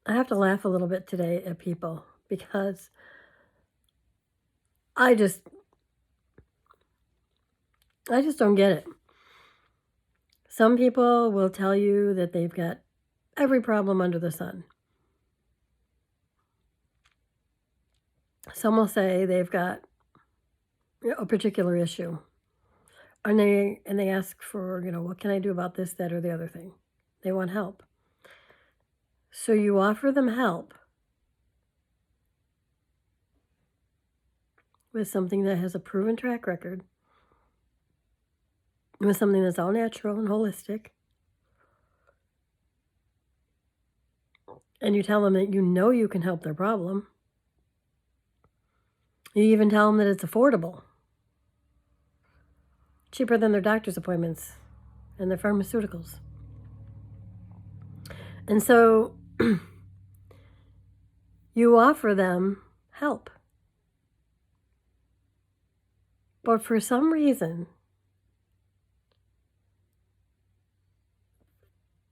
I have to laugh a little bit today at people because I just I just don't get it. Some people will tell you that they've got every problem under the sun. Some will say they've got a particular issue. And they ask for, what can I do about this, that, or the other thing? They want help. So you offer them help with something that has a proven track record, with something that's all natural and holistic, and you tell them that you can help their problem. You even tell them that it's affordable, cheaper than their doctor's appointments and their pharmaceuticals. And so you offer them help. But for some reason,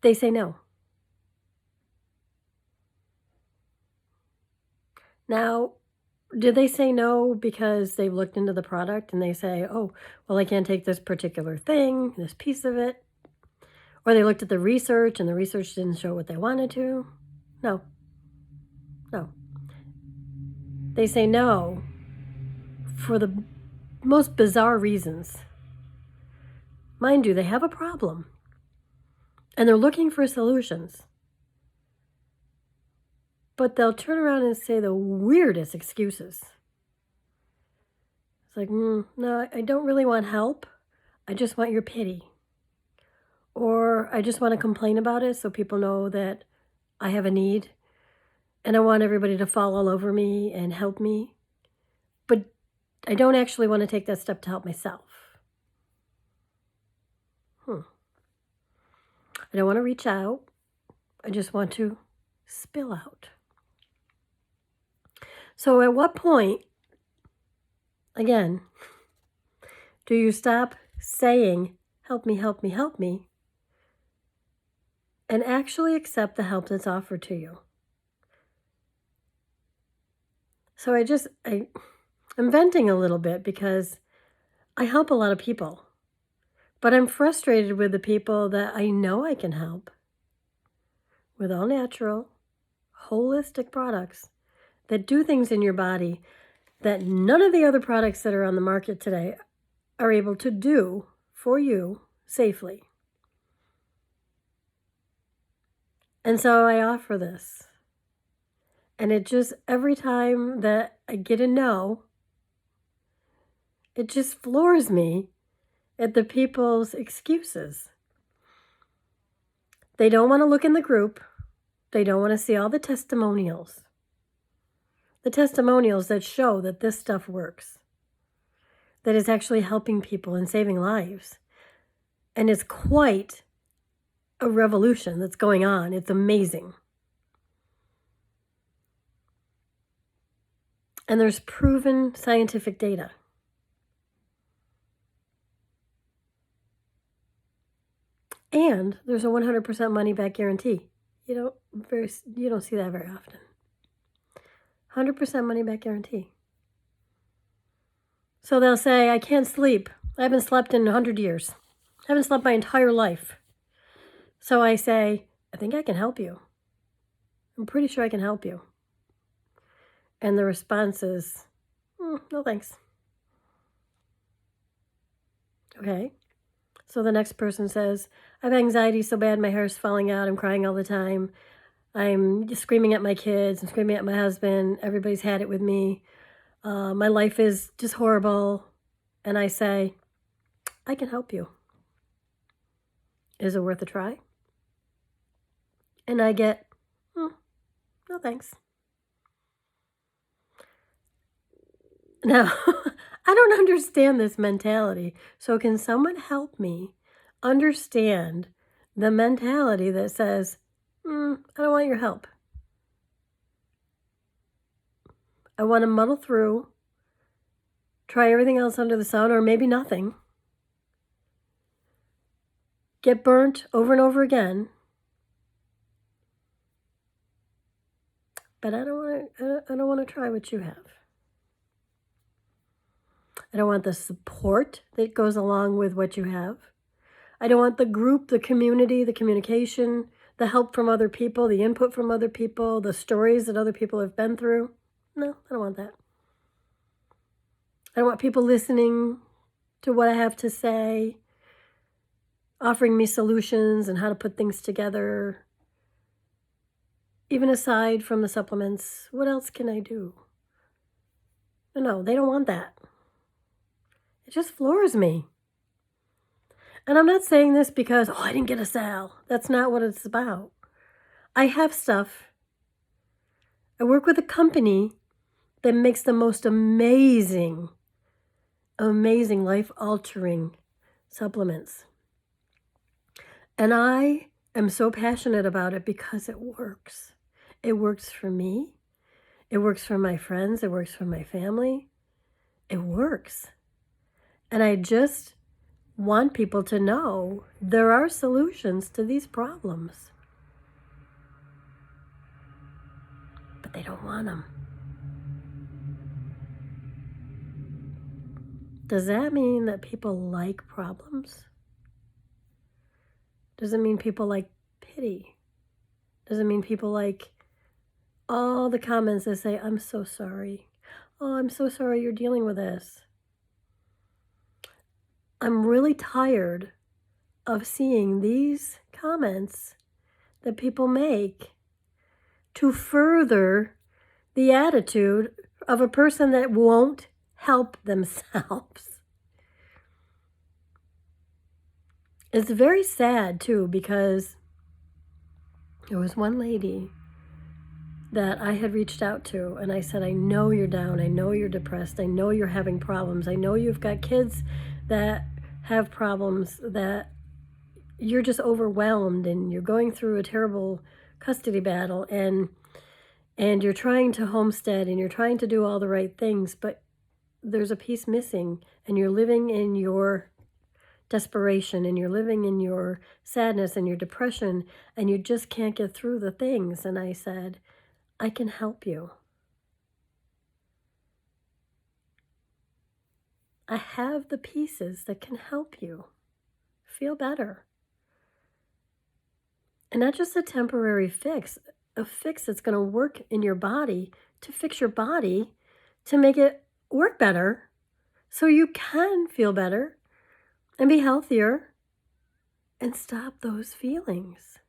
they say no. Now, do they say no because they've looked into the product and they say, oh, well, I can't take this particular thing, this piece of it? Or they looked at the research and the research didn't show what they wanted to? No. No. They say no for the most bizarre reasons. Mind you, they have a problem and they're looking for solutions. But they'll turn around and say the weirdest excuses. It's like, no, I don't really want help. I just want your pity. Or I just want to complain about it so people know that I have a need and I want everybody to fall all over me and help me. But I don't actually want to take that step to help myself. I don't want to reach out. I just want to spill out. So at what point, again, do you stop saying, help me, help me, help me, and actually accept the help that's offered to you? So I'm venting a little bit because I help a lot of people, but I'm frustrated with the people that I know I can help with all natural, holistic products that do things in your body that none of the other products that are on the market today are able to do for you safely. And so I offer this. And it just, every time that I get a no, it just floors me at the people's excuses. They don't want to look in the group. They don't want to see all the testimonials. The testimonials that show that this stuff works, that is actually helping people and saving lives. And it's quite a revolution that's going on. It's amazing. And there's proven scientific data. And there's a 100% money back guarantee. You don't see that very often. 100% money back guarantee. So they'll say, I can't sleep. I haven't slept in 100 years. I haven't slept my entire life. So I say, I think I can help you. I'm pretty sure I can help you. And the response is, no thanks. Okay. So the next person says, I have anxiety so bad my hair's falling out. I'm crying all the time. I'm just screaming at my kids. I'm screaming at my husband. Everybody's had it with me. My life is just horrible. And I say, I can help you. Is it worth a try? And I get, no thanks. Now, I don't understand this mentality. So can someone help me understand the mentality that says, I don't want your help. I want to muddle through, try everything else under the sun, or maybe nothing. Get burnt over and over again. but I don't want to try what you have. I don't want the support that goes along with what you have. I don't want the group, the community, the communication, the help from other people, the input from other people, the stories that other people have been through. No, I don't want that. I don't want people listening to what I have to say, offering me solutions and how to put things together. Even aside from the supplements, what else can I do? No, they don't want that. It just floors me. And I'm not saying this because, I didn't get a sale. That's not what it's about. I have stuff. I work with a company that makes the most amazing, amazing life-altering supplements. And I am so passionate about it because it works. It works for me. It works for my friends. It works for my family. It works. And I just want people to know there are solutions to these problems. But they don't want them. Does that mean that people like problems? Does it mean people like pity? Does it mean people like all the comments that say, I'm so sorry. Oh, I'm so sorry you're dealing with this. I'm really tired of seeing these comments that people make to further the attitude of a person that won't help themselves. It's very sad too, because there was one lady that I had reached out to, and I said, I know you're down, I know you're depressed, I know you're having problems, I know you've got kids that have problems, that you're just overwhelmed and you're going through a terrible custody battle, and you're trying to homestead and you're trying to do all the right things, but there's a piece missing, and you're living in your desperation, and you're living in your sadness and your depression, and you just can't get through the things. And I said, I can help you. I have the pieces that can help you feel better. And not just a temporary fix, a fix that's going to work in your body to fix your body to make it work better so you can feel better and be healthier and stop those feelings,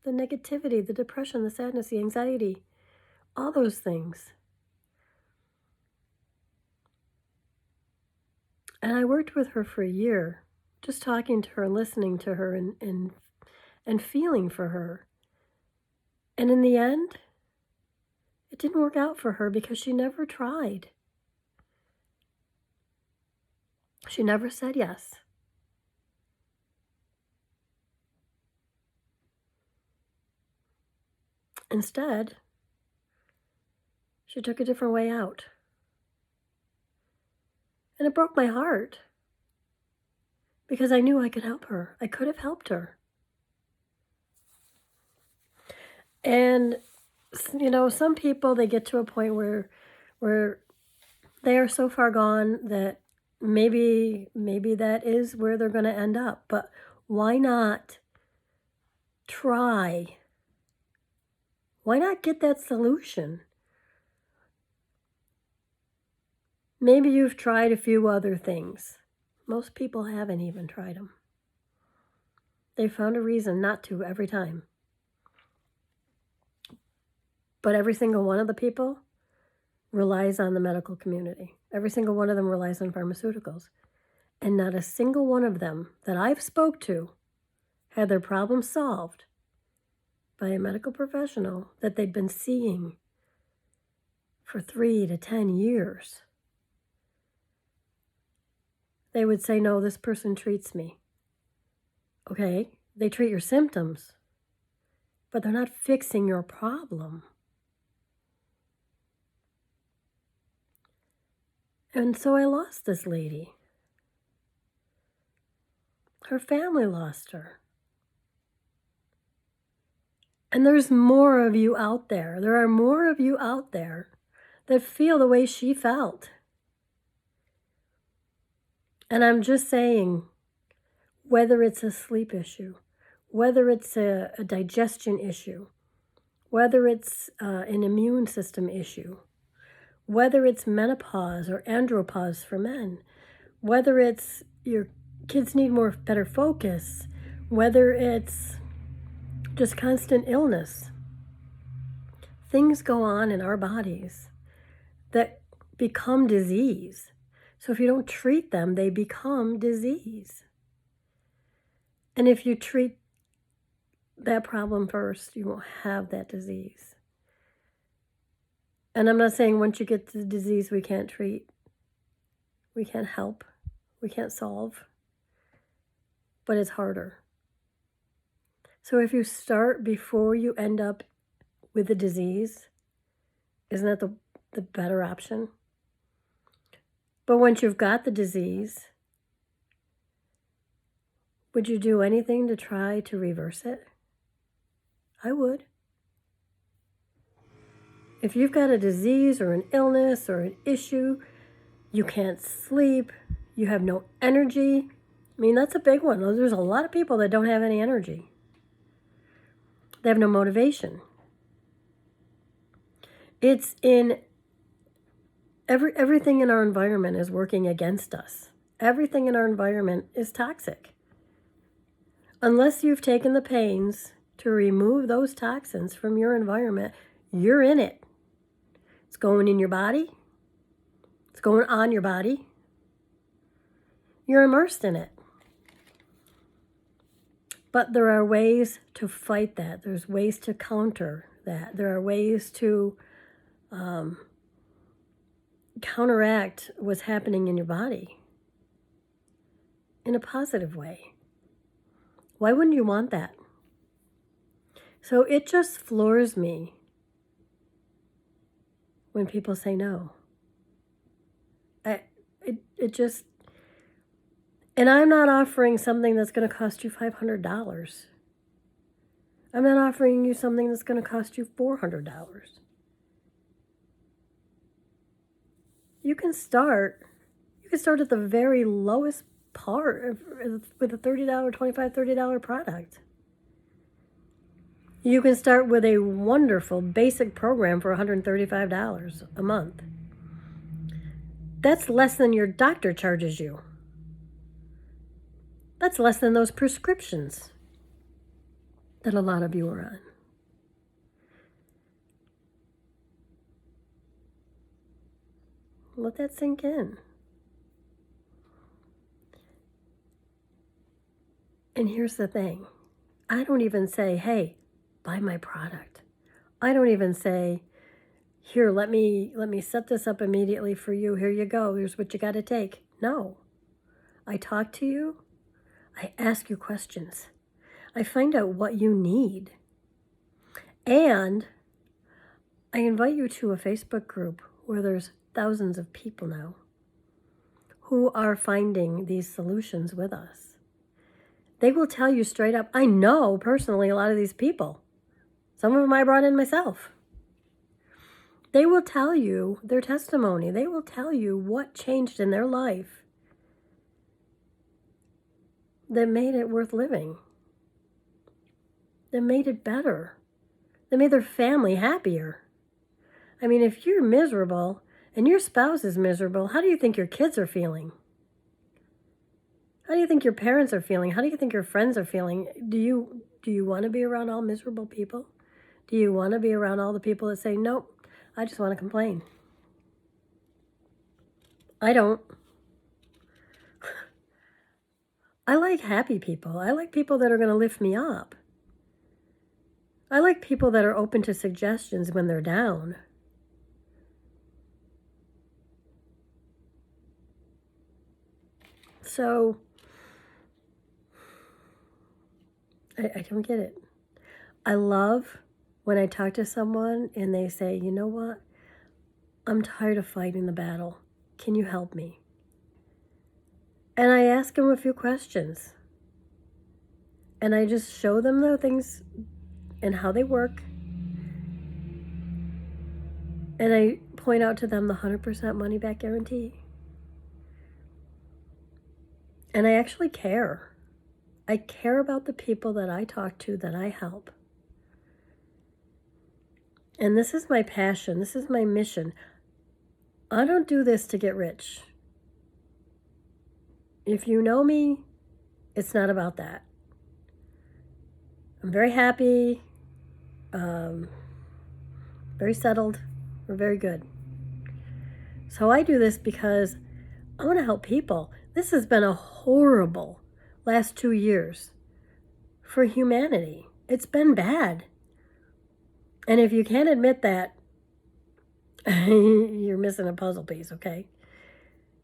the negativity, the depression, the sadness, the anxiety, all those things. And I worked with her for a year, just talking to her and listening to her and feeling for her. And in the end, it didn't work out for her because she never tried. She never said yes. Instead, she took a different way out. And it broke my heart because I knew I could help her. I could have helped her. And, some people, they get to a point where they are so far gone that maybe that is where they're going to end up. But why not try? Why not get that solution? Maybe you've tried a few other things. Most people haven't even tried them. They found a reason not to every time. But every single one of the people relies on the medical community. Every single one of them relies on pharmaceuticals. And not a single one of them that I've spoke to had their problem solved by a medical professional that they'd been seeing for 3 to 10 years. They would say, no, this person treats me. Okay, they treat your symptoms, but they're not fixing your problem. And so I lost this lady. Her family lost her. And there's more of you out there. There are more of you out there that feel the way she felt. And I'm just saying, whether it's a sleep issue, whether it's a digestion issue, whether it's an immune system issue, whether it's menopause or andropause for men, whether it's your kids need better focus, whether it's just constant illness, things go on in our bodies that become disease. So if you don't treat them, they become disease. And if you treat that problem first, you won't have that disease. And I'm not saying once you get the disease, we can't treat, we can't help, we can't solve, but it's harder. So if you start before you end up with the disease, isn't that the better option? But once you've got the disease, would you do anything to try to reverse it? I would. If you've got a disease or an illness or an issue, you can't sleep, you have no energy. I mean, that's a big one. There's a lot of people that don't have any energy. They have no motivation. It's in everything in our environment is working against us. Everything in our environment is toxic. Unless you've taken the pains to remove those toxins from your environment, you're in it. It's going in your body. It's going on your body. You're immersed in it. But there are ways to fight that. There's ways to counter that. There are ways to counteract what's happening in your body in a positive way. Why wouldn't you want that? So it just floors me when people say no. It just, and I'm not offering something that's going to cost you $500. I'm not offering you something that's going to cost you $400. You can start at the very lowest part with a $30, $25, $30 product. You can start with a wonderful basic program for $135 a month. That's less than your doctor charges you. That's less than those prescriptions that a lot of you are on. Let that sink in. And here's the thing. I don't even say, hey, buy my product. I don't even say, here, let me set this up immediately for you. Here you go. Here's what you got to take. No. I talk to you. I ask you questions. I find out what you need. And I invite you to a Facebook group where there's thousands of people now who are finding these solutions with us. They will tell you straight up. I know personally a lot of these people. Some of them I brought in myself. They will tell you their testimony. They will tell you what changed in their life that made it worth living, that made it better, that made their family happier. I mean, if you're miserable and your spouse is miserable, how do you think your kids are feeling? How do you think your parents are feeling? How do you think your friends are feeling? Do you want to be around all miserable people? Do you want to be around all the people that say, nope, I just want to complain? I don't. I like happy people. I like people that are going to lift me up. I like people that are open to suggestions when they're down. So, I don't get it. I love when I talk to someone and they say, you know what? I'm tired of fighting the battle. Can you help me? And I ask them a few questions. And I just show them the things and how they work. And I point out to them the 100% money back guarantee. And I actually care. I care about the people that I talk to, that I help. And this is my passion. This is my mission. I don't do this to get rich. If you know me, it's not about that. I'm very happy, very settled. We're very good. So I do this because I want to help people. This has been a horrible last 2 years for humanity. It's been bad. And if you can't admit that, you're missing a puzzle piece, okay?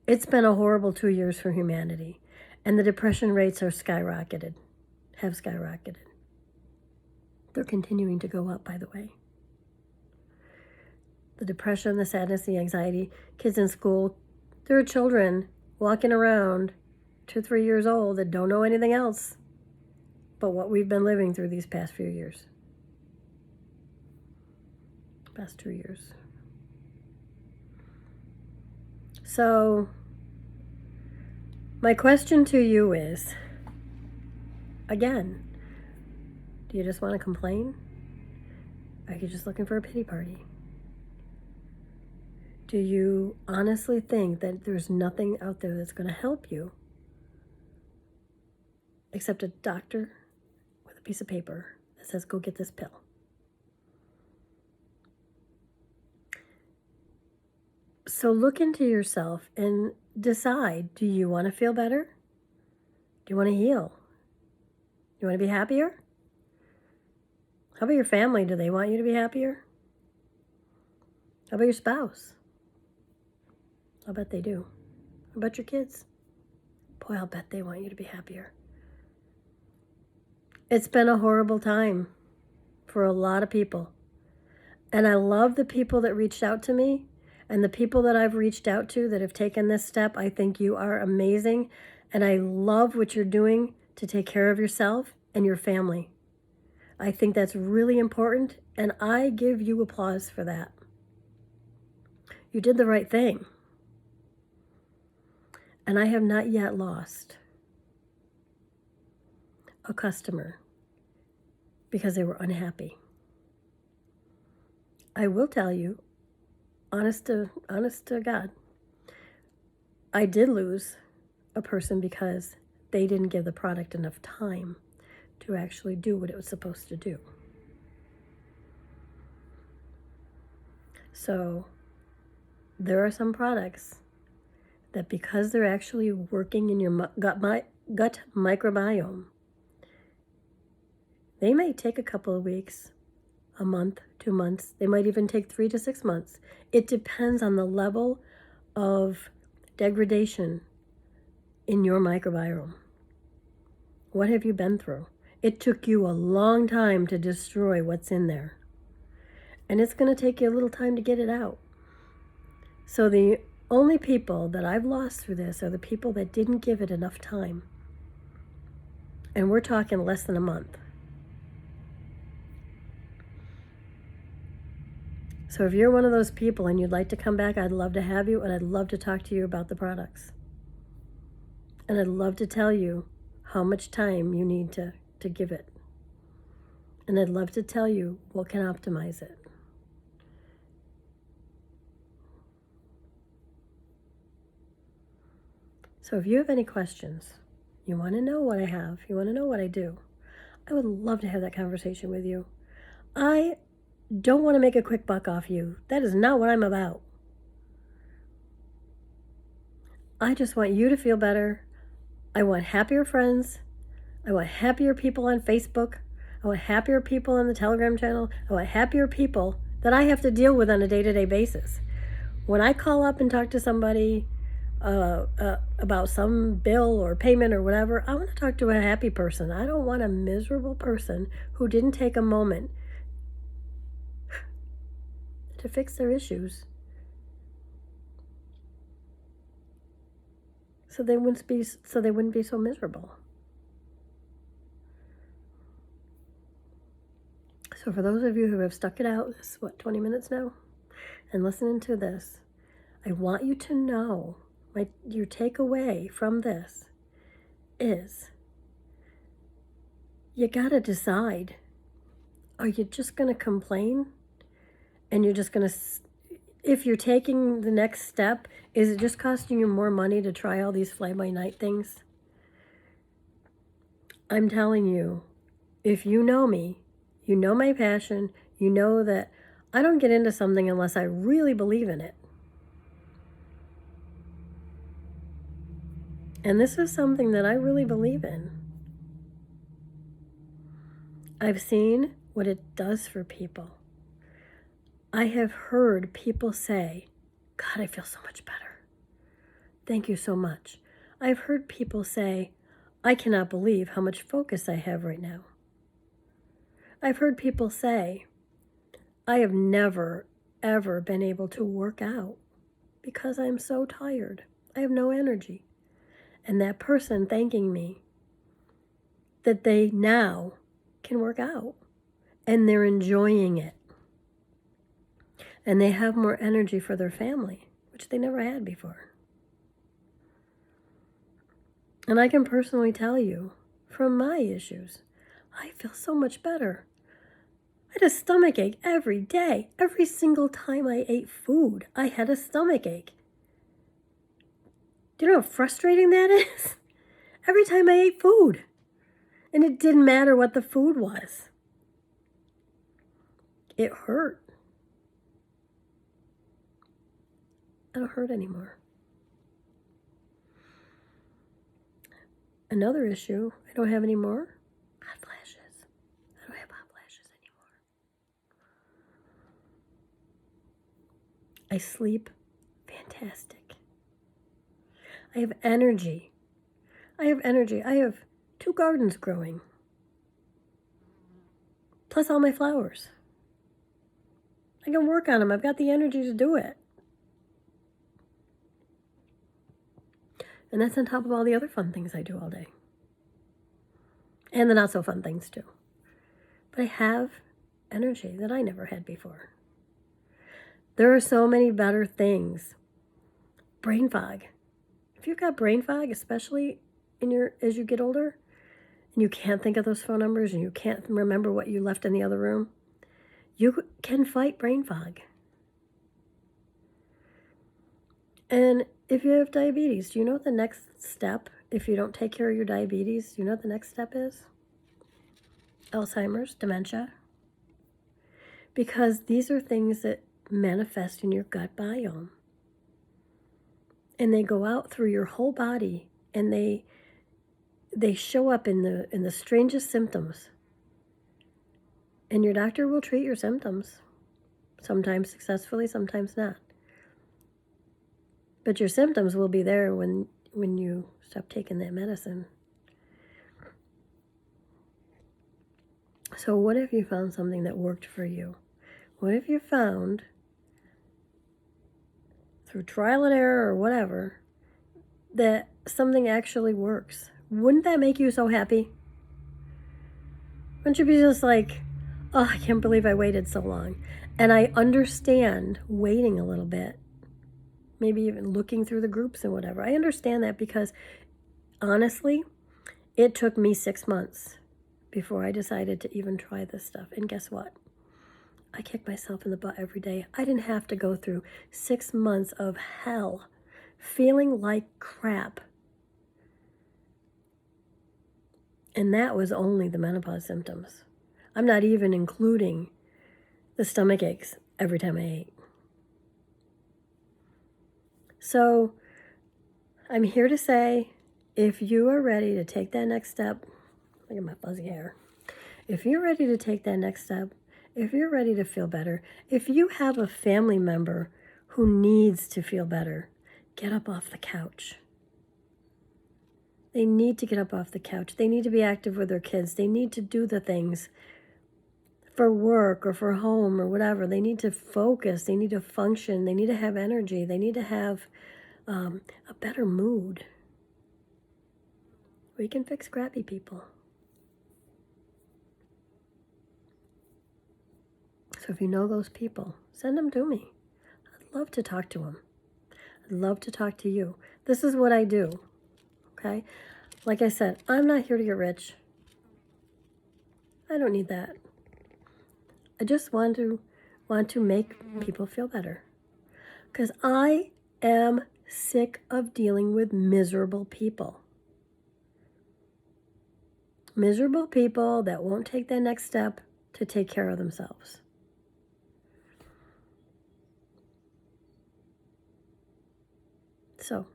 It's been a horrible 2 years for humanity. And the depression rates are skyrocketed, have skyrocketed. They're continuing to go up, by the way. The depression, the sadness, the anxiety, kids in school, there are children walking around 2, 3 years old that don't know anything else but what we've been living through these past few years. Past 2 years. So, my question to you is, again, do you just want to complain? Are you just looking for a pity party? Do you honestly think that there's nothing out there that's going to help you except a doctor with a piece of paper that says, go get this pill? So look into yourself and decide, do you want to feel better? Do you want to heal? Do you want to be happier? How about your family? Do they want you to be happier? How about your spouse? I'll bet they do. How about your kids? Boy, I'll bet they want you to be happier. It's been a horrible time for a lot of people. And I love the people that reached out to me, and the people that I've reached out to that have taken this step. I think you are amazing. And I love what you're doing to take care of yourself and your family. I think that's really important, and I give you applause for that. You did the right thing. And I have not yet lost a customer because they were unhappy. I will tell you, honest to God, I did lose a person because they didn't give the product enough time to actually do what it was supposed to do. So there are some products that, because they're actually working in your gut microbiome, they may take a couple of weeks, a month, 2 months. They might even take 3 to 6 months. It depends on the level of degradation in your microbiome. What have you been through? It took you a long time to destroy what's in there. And it's going to take you a little time to get it out. So the only people that I've lost through this are the people that didn't give it enough time. And we're talking less than a month. So if you're one of those people and you'd like to come back, I'd love to have you, and I'd love to talk to you about the products. And I'd love to tell you how much time you need to give it. And I'd love to tell you what can optimize it. So if you have any questions, you want to know what I have, you want to know what I do, I would love to have that conversation with you. I don't want to make a quick buck off you. That is not what I'm about. I just want you to feel better. I want happier friends. I want happier people on Facebook. I want happier people on the Telegram channel. I want happier people that I have to deal with on a day-to-day basis. When I call up and talk to somebody about some bill or payment or whatever, I want to talk to a happy person. I don't want a miserable person who didn't take a moment to fix their issues so they wouldn't be so miserable. So for those of you who have stuck it out, this is what, 20 minutes now, and listening to this, I want you to know, your takeaway from this is you got to decide. Are you just going to complain? And you're just going to, if you're taking the next step, is it just costing you more money to try all these fly-by-night things? I'm telling you, if you know me, you know my passion, you know that I don't get into something unless I really believe in it. And this is something that I really believe in. I've seen what it does for people. I have heard people say, God, I feel so much better. Thank you so much. I've heard people say, I cannot believe how much focus I have right now. I've heard people say, I have never, ever been able to work out because I'm so tired. I have no energy. And that person thanking me that they now can work out and they're enjoying it. And they have more energy for their family, which they never had before. And I can personally tell you from my issues, I feel so much better. I had a stomach ache every day. Every single time I ate food, I had a stomach ache. Do you know how frustrating that is? Every time I ate food. And it didn't matter what the food was. It hurt. I don't hurt anymore. Another issue I don't have anymore, hot flashes. I don't have hot flashes anymore. I sleep fantastic. I have energy. I have 2 gardens growing. Plus all my flowers. I can work on them. I've got the energy to do it. And that's on top of all the other fun things I do all day. And the not so fun things too. But I have energy that I never had before. There are so many better things. Brain fog. If you've got brain fog, especially as you get older, and you can't think of those phone numbers and you can't remember what you left in the other room, you can fight brain fog. And if you have diabetes, do you know what the next step, if you don't take care of your diabetes, do you know what the next step is? Alzheimer's, dementia. Because these are things that manifest in your gut biome. And they go out through your whole body, and they show up in the strangest symptoms. And your doctor will treat your symptoms, sometimes successfully, sometimes not. But your symptoms will be there when you stop taking that medicine. So what if you found something that worked for you? What if you found, through trial and error or whatever, that something actually works? Wouldn't that make you so happy? Wouldn't you be just like, oh, I can't believe I waited so long. And I understand waiting a little bit. Maybe even looking through the groups and whatever. I understand that because, honestly, it took me 6 months before I decided to even try this stuff. And guess what? I kick myself in the butt every day. I didn't have to go through 6 months of hell, feeling like crap. And that was only the menopause symptoms. I'm not even including the stomach aches every time I ate. So I'm here to say, if you are ready to take that next step, look at my fuzzy hair. If you're ready to take that next step, if you're ready to feel better, if you have a family member who needs to feel better, get up off the couch. They need to get up off the couch. They need to be active with their kids. They need to do the things for work or for home or whatever. They need to focus. They need to function. They need to have energy. They need to have a better mood. We can fix crappy people. So if you know those people, send them to me. I'd love to talk to them. I'd love to talk to you. This is what I do, okay? Like I said, I'm not here to get rich. I don't need that. I just want to make people feel better. Because I am sick of dealing with miserable people. Miserable people that won't take that next step to take care of themselves. So,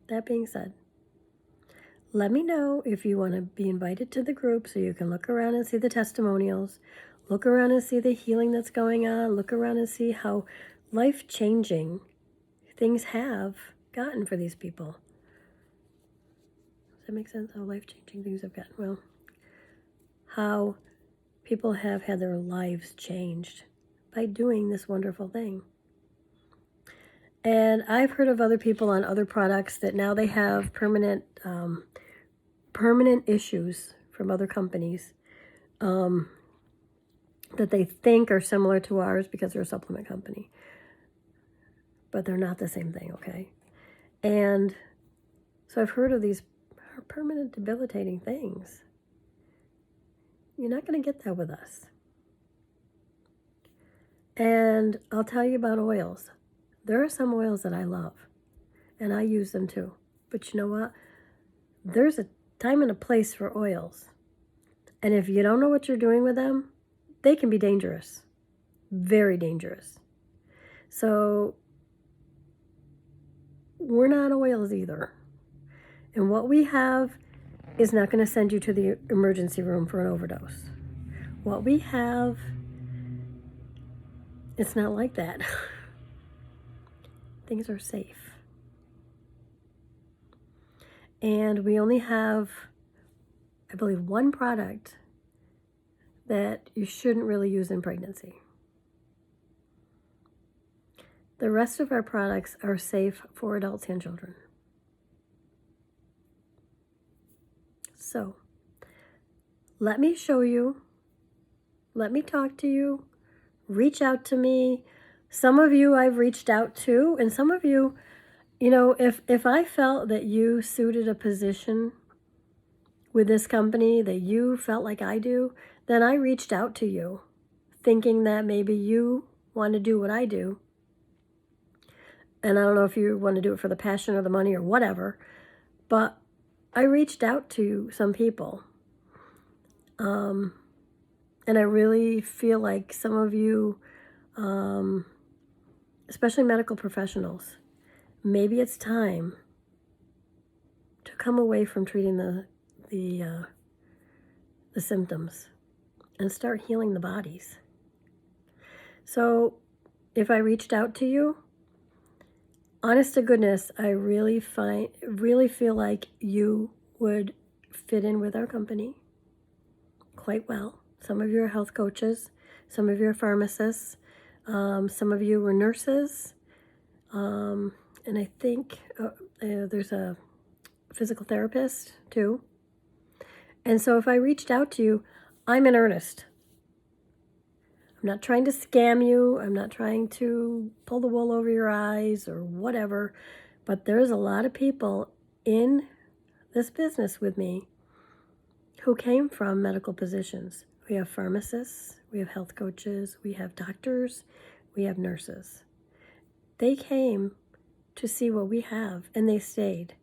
that being said, let me know if you want to be invited to the group so you can look around and see the testimonials, look around and see the healing that's going on, look around and see how life-changing things have gotten for these people. Does that make sense? How life-changing things have gotten? Well, how people have had their lives changed by doing this wonderful thing. And I've heard of other people on other products that now they have permanent issues from other companies that they think are similar to ours because they're a supplement company. But they're not the same thing, okay? And so I've heard of these permanent debilitating things. You're not going to get that with us. And I'll tell you about oils. There are some oils that I love, and I use them too. But you know what? There's a time and a place for oils. And if you don't know what you're doing with them, they can be dangerous. Very dangerous. So we're not oils either. And what we have is not going to send you to the emergency room for an overdose. What we have, it's not like that. Things are safe. And we only have, I believe, one product that you shouldn't really use in pregnancy. The rest of our products are safe for adults and children. So, let me show you, let me talk to you, reach out to me. Some of you I've reached out to, and some of you, you know, if I felt that you suited a position with this company, that you felt like I do, then I reached out to you, thinking that maybe you want to do what I do. And I don't know if you want to do it for the passion or the money or whatever, but I reached out to some people. And I really feel like some of you, especially medical professionals, maybe it's time to come away from treating the symptoms and start healing the bodies. So if I reached out to you, honest to goodness, I really feel like you would fit in with our company quite well. Some of you are health coaches, some of you are pharmacists, some of you were nurses, and I think there's a physical therapist too. And so if I reached out to you, I'm in earnest. I'm not trying to scam you. I'm not trying to pull the wool over your eyes or whatever. But there's a lot of people in this business with me who came from medical positions. We have pharmacists, we have health coaches, we have doctors, we have nurses. They came to see what we have, and they stayed.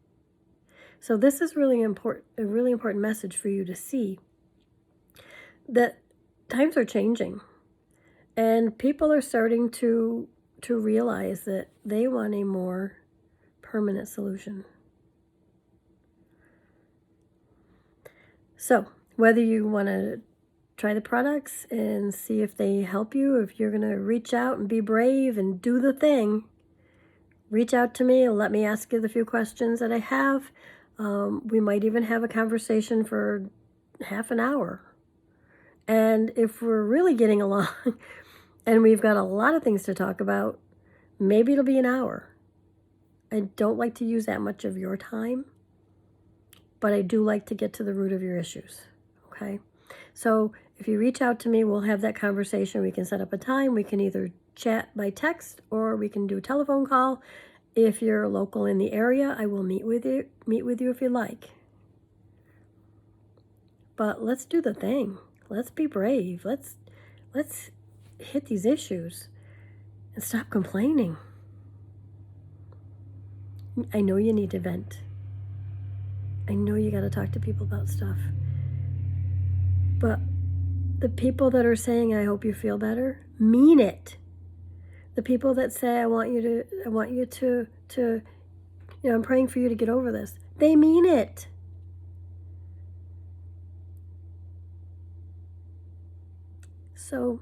So this is really important, a really important message for you to see, that times are changing. And people are starting to realize that they want a more permanent solution. So whether you want to try the products and see if they help you, if you're going to reach out and be brave and do the thing, reach out to me and let me ask you the few questions that I have. We might even have a conversation for half an hour. And if we're really getting along and we've got a lot of things to talk about, maybe it'll be an hour. I don't like to use that much of your time, but I do like to get to the root of your issues, okay? So If you reach out to me, we'll have that conversation. We can set up a time. We can either chat by text or we can do a telephone call. If you're local in the area, I will meet with you if you like. But let's do the thing. Let's be brave. Let's hit these issues and stop complaining. I know you need to vent. I know you got to talk to people about stuff. But the people that are saying, I hope you feel better, mean it. The people that say, I want you to, I'm praying for you to get over this. They mean it. So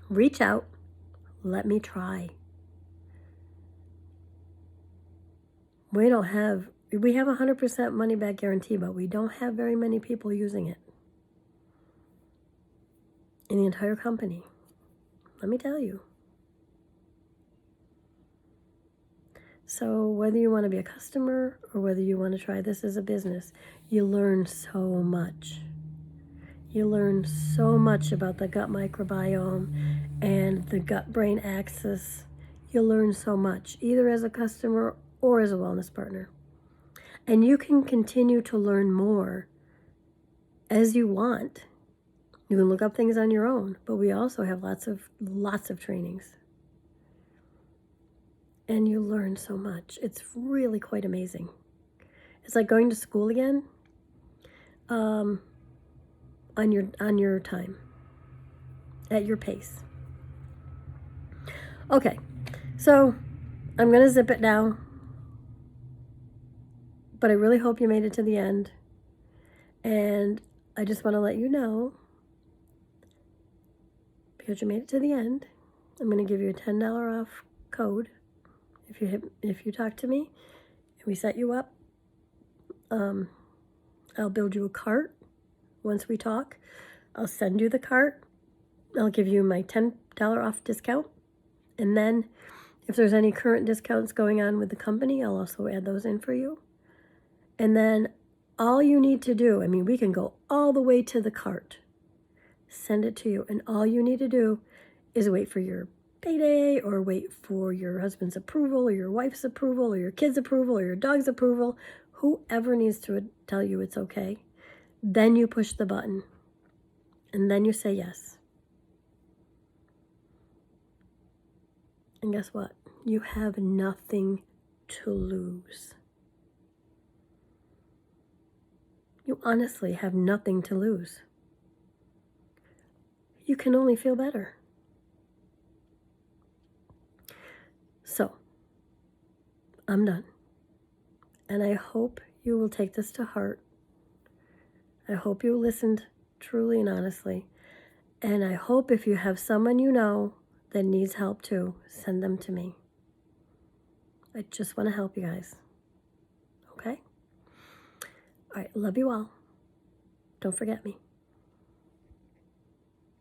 reach out. Let me try. We have 100% money back guarantee, but we don't have very many people using it in the entire company. Let me tell you. So whether you want to be a customer or whether you want to try this as a business, you learn so much. You learn so much about the gut microbiome and the gut-brain axis. You learn so much, either as a customer or as a wellness partner. And you can continue to learn more as you want. You can look up things on your own, but we also have lots of trainings. And you learn so much. It's really quite amazing. It's like going to school again on your time, at your pace. Okay, so I'm going to zip it now. But I really hope you made it to the end. And I just want to let you know, because you made it to the end, I'm going to give you a $10 off code if you talk to me and we set you up. I'll build you a cart once we talk. I'll send you the cart. I'll give you my $10 off discount. And then if there's any current discounts going on with the company, I'll also add those in for you. And then all you need to do, we can go all the way to the cart, send it to you, and all you need to do is wait for your payday or wait for your husband's approval or your wife's approval or your kid's approval or your dog's approval, whoever needs to tell you it's okay. Then you push the button and then you say yes. And guess what? You have nothing to lose. You honestly have nothing to lose. You can only feel better. So, I'm done. And I hope you will take this to heart. I hope you listened truly and honestly. And I hope if you have someone you know that needs help too, send them to me. I just want to help you guys. Okay? All right, love you all. Don't forget me.